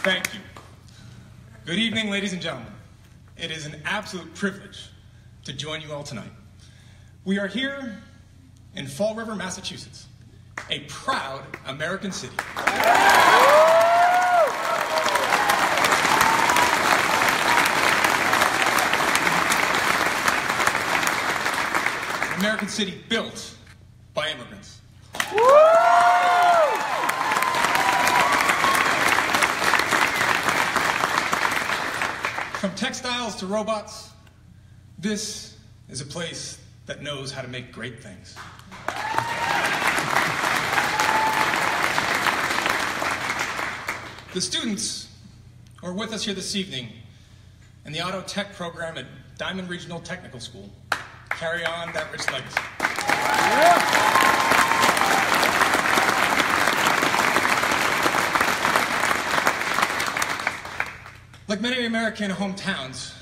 Thank you. Good evening, ladies and gentlemen. It is an absolute privilege to join you all tonight. We are here in Fall River, Massachusetts, a proud American city. An American city built by immigrants. From textiles to robots, this is a place that knows how to make great things. The students who are with us here this evening in the Auto Tech program at Diamond Regional Technical School carry on that rich legacy. Like many American hometowns,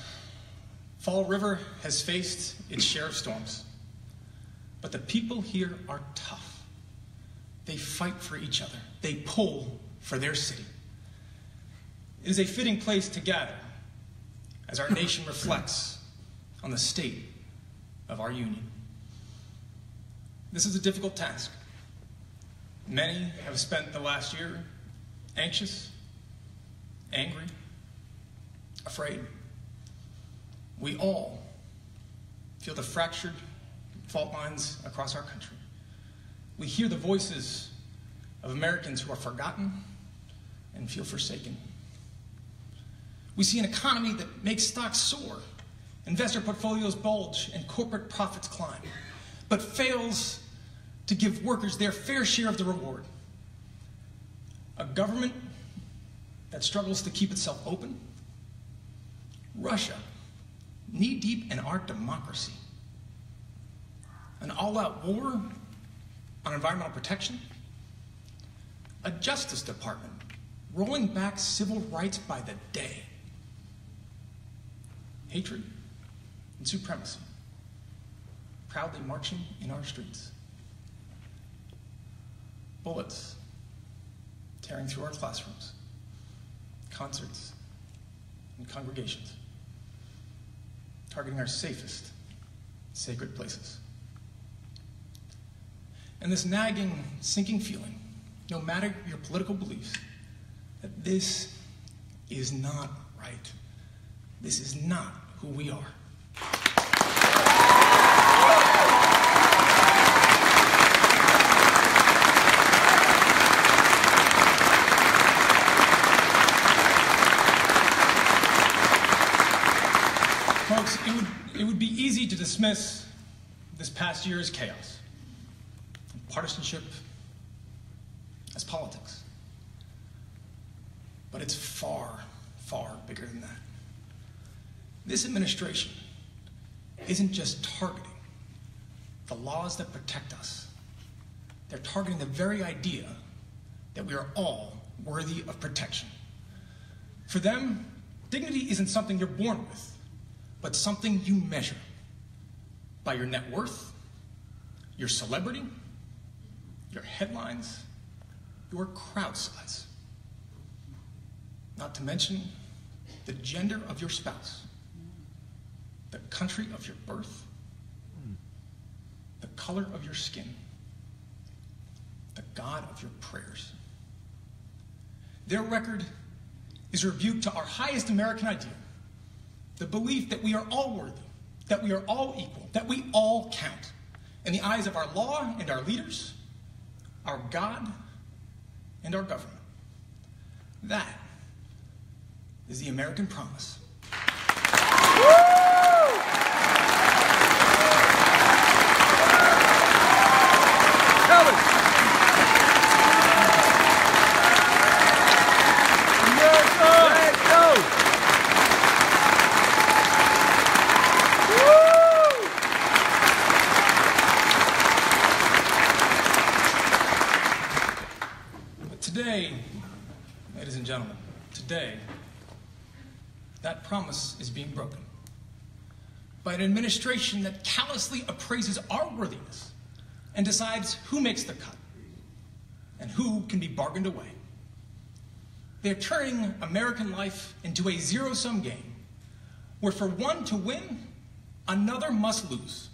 Fall River has faced its share of storms. But the people here are tough. They fight for each other. They pull for their city. It is a fitting place to gather as our nation reflects on the state of our union. This is a difficult task. Many have spent the last year anxious, angry, afraid. We all feel the fractured fault lines across our country. We hear the voices of Americans who are forgotten and feel forsaken. We see an economy that makes stocks soar, investor portfolios bulge, and corporate profits climb, but fails to give workers their fair share of the reward. A government that struggles to keep itself open. Russia, knee-deep in our democracy. An all-out war on environmental protection. A Justice Department rolling back civil rights by the day. Hatred and supremacy proudly marching in our streets. Bullets tearing through our classrooms, concerts, and congregations, targeting our safest, sacred places. And this nagging, sinking feeling, no matter your political beliefs, that this is not right. This is not who we are. Folks, it would be easy to dismiss this past year's chaos, partisanship as politics. But it's far, far bigger than that. This administration isn't just targeting the laws that protect us. They're targeting the very idea that we are all worthy of protection. For them, dignity isn't something you're born with, but something you measure by your net worth, your celebrity, your headlines, your crowd size. Not to mention the gender of your spouse, the country of your birth, the color of your skin, the God of your prayers. Their record is a rebuke to our highest American ideal, the belief that we are all worthy, that we are all equal, that we all count in the eyes of our law and our leaders, our God and our government. That is the American promise. today, that promise is being broken by an administration that callously appraises our worthiness and decides who makes the cut and who can be bargained away. They're turning American life into a zero-sum game where for one to win, another must lose,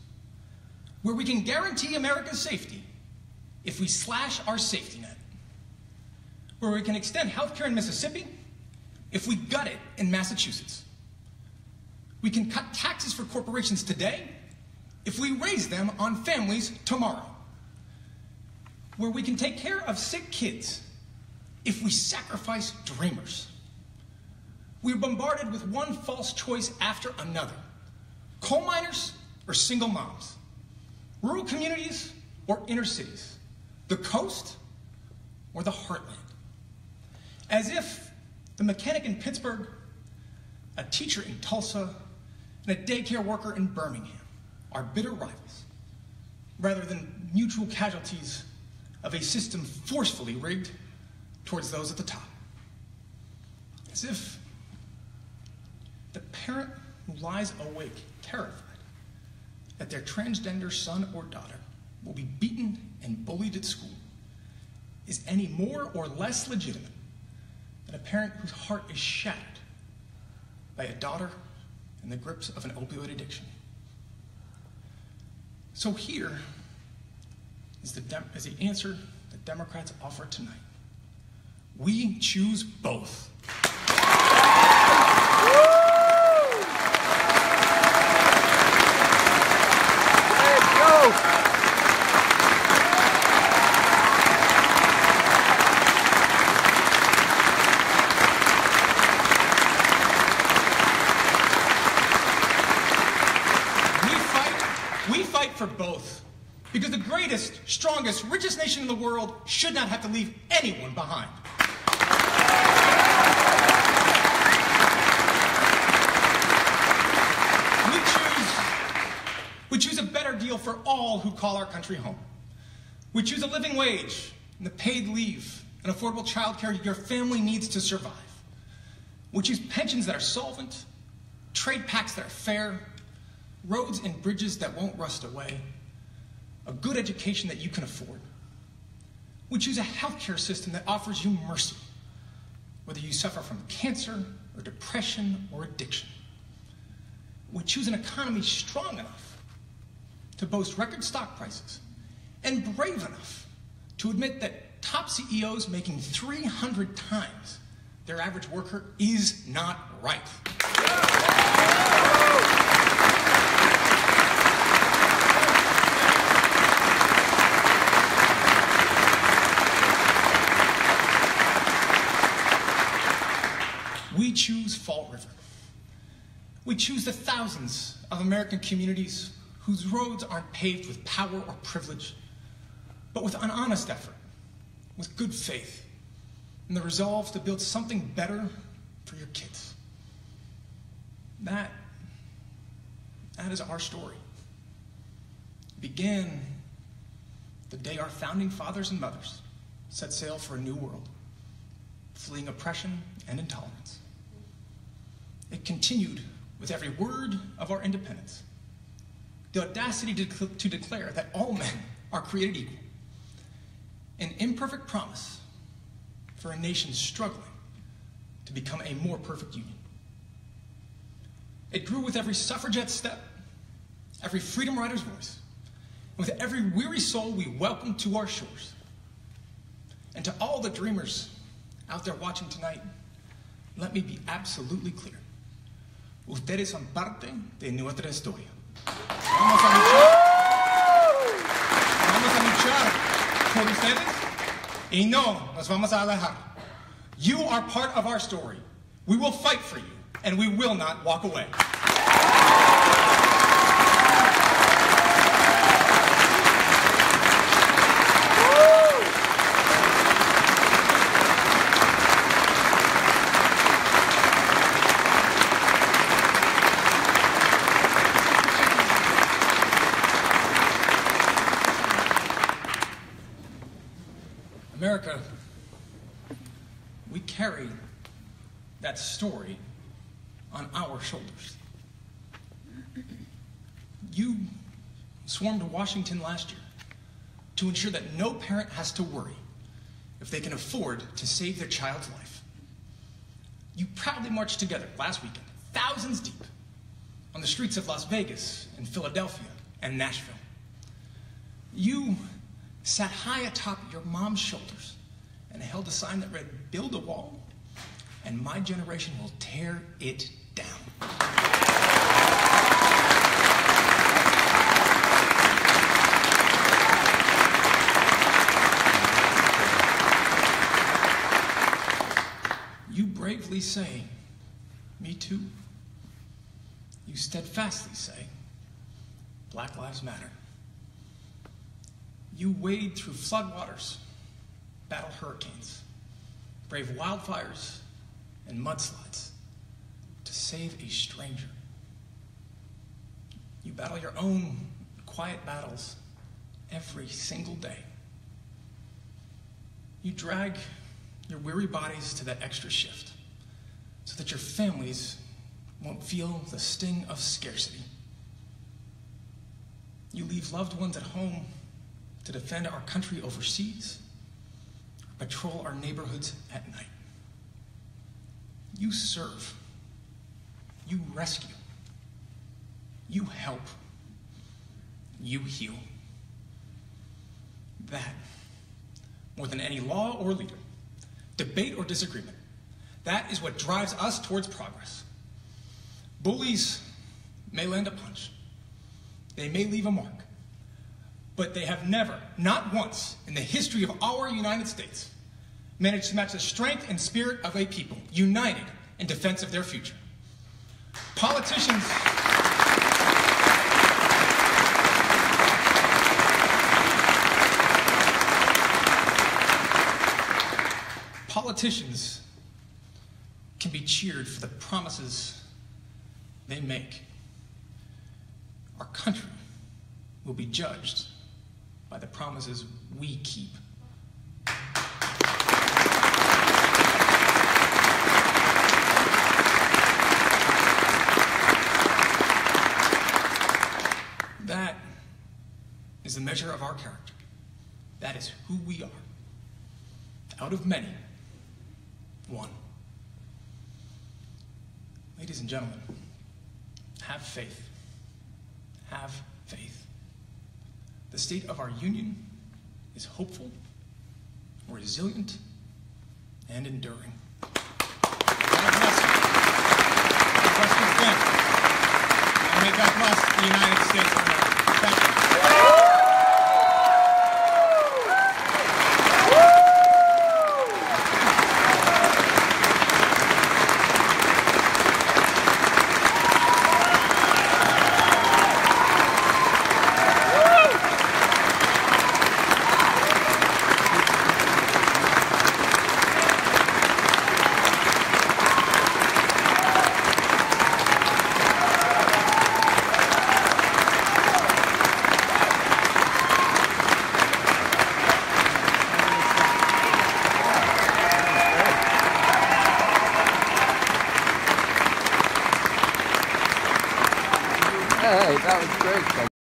where we can guarantee America's safety if we slash our safety net, where we can extend health care in Mississippi if we gut it in Massachusetts. We can cut taxes for corporations today if we raise them on families tomorrow, where we can take care of sick kids if we sacrifice dreamers. We're bombarded with one false choice after another: coal miners or single moms, rural communities or inner cities, the coast or the heartland. As if the mechanic in Pittsburgh, a teacher in Tulsa, and a daycare worker in Birmingham are bitter rivals, rather than mutual casualties of a system forcefully rigged towards those at the top. As if the parent who lies awake, terrified that their transgender son or daughter will be beaten and bullied at school, is any more or less legitimate than a parent whose heart is shattered by a daughter in the grips of an opioid addiction. So here is the answer that Democrats offer tonight. We choose both. Let's go. We fight for both, because the greatest, strongest, richest nation in the world should not have to leave anyone behind. We choose a better deal for all who call our country home. We choose a living wage and the paid leave and affordable child care your family needs to survive. We choose pensions that are solvent, trade pacts that are fair, roads and bridges that won't rust away, a good education that you can afford. We choose a healthcare system that offers you mercy, whether you suffer from cancer or depression or addiction. We choose an economy strong enough to boast record stock prices and brave enough to admit that top CEOs making 300 times their average worker is not right. We choose Fall River. We choose the thousands of American communities whose roads aren't paved with power or privilege, but with an honest effort, with good faith, and the resolve to build something better for your kids. That is our story. It began the day our founding fathers and mothers set sail for a new world, fleeing oppression and intolerance. It continued with every word of our independence, the audacity to declare that all men are created equal, an imperfect promise for a nation struggling to become a more perfect union. It grew with every suffragette step, every freedom rider's voice, and with every weary soul we welcomed to our shores. And to all the dreamers out there watching tonight, let me be absolutely clear. Ustedes son parte de nuestra historia. Vamos a luchar por ustedes y no nos vamos a alejar. You are part of our story. We will fight for you, and we will not walk away. America, we carry that story on our shoulders. You swarmed Washington last year to ensure that no parent has to worry if they can afford to save their child's life. You proudly marched together last weekend, thousands deep, on the streets of Las Vegas and Philadelphia and Nashville. You sat high atop your mom's shoulders and held a sign that read, "Build a wall, and my generation will tear it down." You bravely say, "Me too." You steadfastly say, "Black Lives Matter." You wade through floodwaters, battle hurricanes, brave wildfires and mudslides to save a stranger. You battle your own quiet battles every single day. You drag your weary bodies to that extra shift so that your families won't feel the sting of scarcity. You leave loved ones at home to defend our country overseas, patrol our neighborhoods at night. You serve, you rescue, you help, you heal. That, more than any law or leader, debate or disagreement, that is what drives us towards progress. Bullies may land a punch, they may leave a mark, but they have never, not once, in the history of our United States, managed to match the strength and spirit of a people united in defense of their future. Politicians can be cheered for the promises they make. Our country will be judged by the promises we keep. That is the measure of our character. That is who we are. Out of many, one. Ladies and gentlemen, have faith. Have faith. The state of our union is hopeful, resilient, and enduring. God bless you. God bless your family. And may God bless the United States of America. Thank you. Hey, that was great.